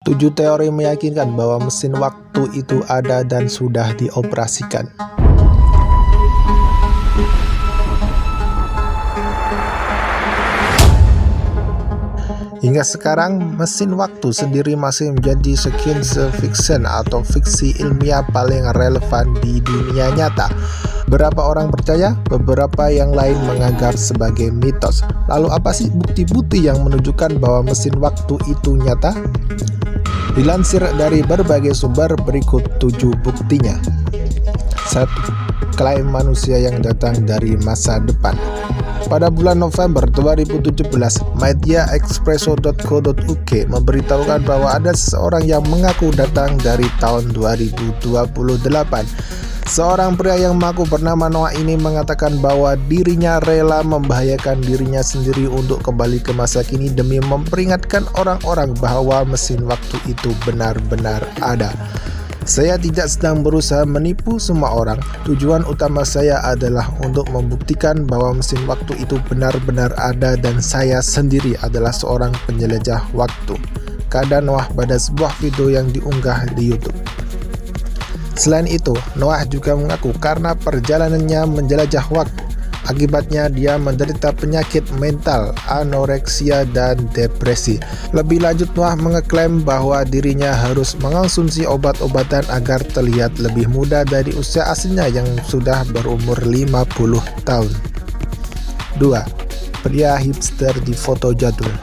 7 teori meyakinkan bahwa mesin waktu itu ada dan sudah dioperasikan. Hingga sekarang, mesin waktu sendiri masih menjadi science fiction atau fiksi ilmiah paling relevan di dunia nyata. Beberapa orang percaya, beberapa yang lain menganggap sebagai mitos. Lalu apa sih bukti-bukti yang menunjukkan bahwa mesin waktu itu nyata? Dilansir dari berbagai sumber, berikut 7 buktinya. 1. Klaim manusia yang datang dari masa depan. Pada bulan November 2017, mediaexpresso.co.uk memberitahukan bahwa ada seseorang yang mengaku datang dari tahun 2028. Seorang pria yang mengaku bernama Noah ini mengatakan bahwa dirinya rela membahayakan dirinya sendiri untuk kembali ke masa kini demi memperingatkan orang-orang bahwa mesin waktu itu benar-benar ada. Saya tidak sedang berusaha menipu semua orang. Tujuan utama saya adalah untuk membuktikan bahwa mesin waktu itu benar-benar ada dan saya sendiri adalah seorang penjelajah waktu, kata Noah pada sebuah video yang diunggah di YouTube. Selain itu, Noah juga mengaku karena perjalanannya menjelajah waktu, akibatnya dia menderita penyakit mental, anoreksia, dan depresi. Lebih lanjut, Noah mengeklaim bahwa dirinya harus mengonsumsi obat-obatan agar terlihat lebih muda dari usia aslinya yang sudah berumur 50 tahun. 2. Pria hipster di foto jadul.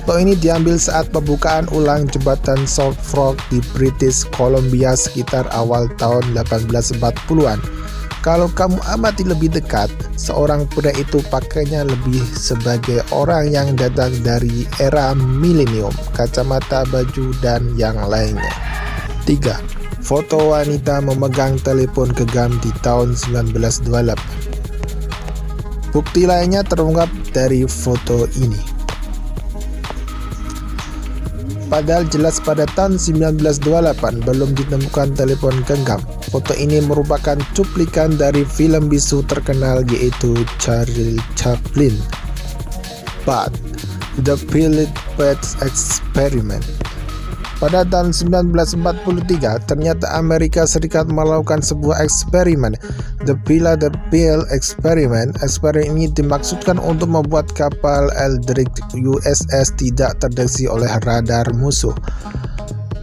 Foto ini diambil saat pembukaan ulang jembatan South Fork di British Columbia sekitar awal tahun 1840-an. Kalau kamu amati lebih dekat, seorang pria itu pakainya lebih sebagai orang yang datang dari era milenium, kacamata, baju, dan yang lainnya. 3. Foto wanita memegang telepon genggam di tahun 1928. Bukti lainnya terungkap dari foto ini. Padahal jelas pada tahun 1928 belum ditemukan telepon genggam. Foto ini merupakan cuplikan dari film bisu terkenal yaitu Charlie Chaplin. 4. The Pilot Experiment. Pada tahun 1943, ternyata Amerika Serikat melakukan sebuah eksperimen, The Pill Experiment. Eksperimen ini dimaksudkan untuk membuat kapal Eldridge USS tidak terdeteksi oleh radar musuh.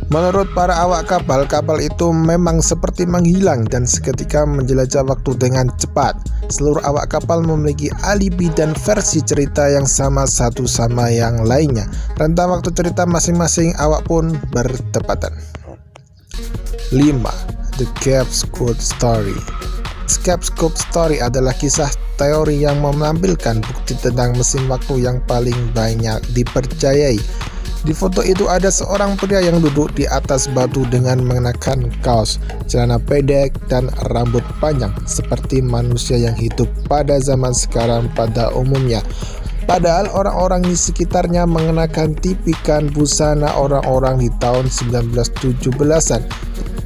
Menurut para awak kapal, kapal itu memang seperti menghilang dan seketika menjelajah waktu dengan cepat. Seluruh awak kapal memiliki alibi dan versi cerita yang sama satu sama yang lainnya. Rentang waktu cerita masing-masing awak pun bertepatan. 5. The Scapegoat Story. Scapegoat Story adalah kisah teori yang menampilkan bukti tentang mesin waktu yang paling banyak dipercayai. Di foto itu ada seorang pria yang duduk di atas batu dengan mengenakan kaos, celana pendek, dan rambut panjang seperti manusia yang hidup pada zaman sekarang pada umumnya. Padahal orang-orang di sekitarnya mengenakan tipikan busana orang-orang di tahun 1917-an.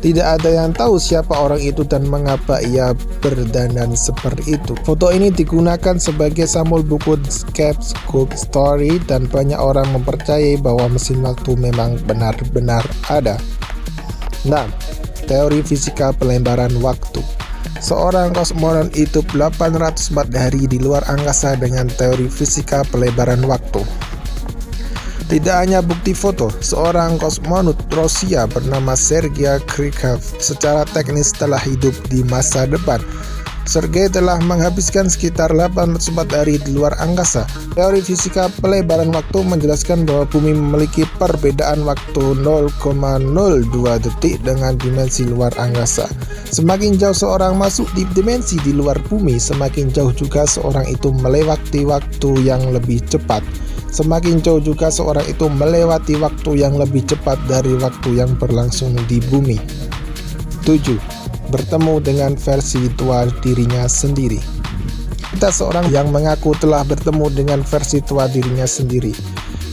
Tidak ada yang tahu siapa orang itu dan mengapa ia berdandan seperti itu. Foto ini digunakan sebagai sampul buku Scapegoat Story dan banyak orang mempercayai bahwa mesin waktu memang benar-benar ada. 6. Teori fisika pelebaran waktu. Seorang kosmonaut hidup 804 hari di luar angkasa dengan teori fisika pelebaran waktu. Tidak hanya bukti foto, seorang kosmonaut Rusia bernama Sergei Krikov secara teknis telah hidup di masa depan. Sergei telah menghabiskan sekitar 804 hari di luar angkasa. Teori fisika pelebaran waktu menjelaskan bahwa bumi memiliki perbedaan waktu 0,02 detik dengan dimensi luar angkasa. Semakin jauh seorang masuk di dimensi di luar bumi, semakin jauh juga seorang itu melewati waktu yang lebih cepat. Semakin jauh juga seorang itu melewati waktu yang lebih cepat dari waktu yang berlangsung di bumi. 7. Bertemu dengan versi tua dirinya sendiri. Ada seorang yang mengaku telah bertemu dengan versi tua dirinya sendiri.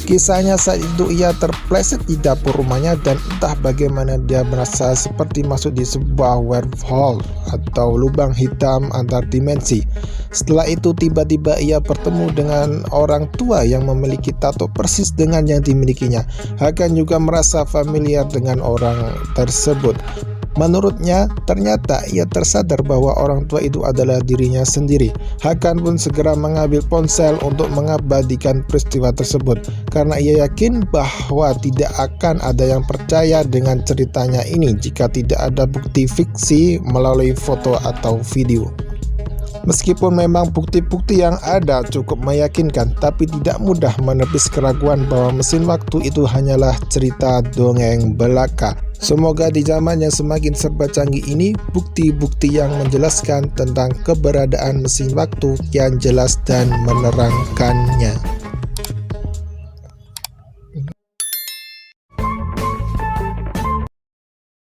Kisahnya saat itu ia terpleset di dapur rumahnya dan entah bagaimana dia merasa seperti masuk di sebuah wormhole atau lubang hitam antar dimensi. Setelah itu tiba-tiba ia bertemu dengan orang tua yang memiliki tato persis dengan yang dimilikinya. Hakan juga merasa familiar dengan orang tersebut. Menurutnya, ternyata ia tersadar bahwa orang tua itu adalah dirinya sendiri. Hakan pun segera mengambil ponsel untuk mengabadikan peristiwa tersebut, karena ia yakin bahwa tidak akan ada yang percaya dengan ceritanya ini jika tidak ada bukti fiksi melalui foto atau video. Meskipun memang bukti-bukti yang ada cukup meyakinkan, tapi tidak mudah menepis keraguan bahwa mesin waktu itu hanyalah cerita dongeng belaka. Semoga di zaman yang semakin serba canggih ini, bukti-bukti yang menjelaskan tentang keberadaan mesin waktu yang jelas dan menerangkannya.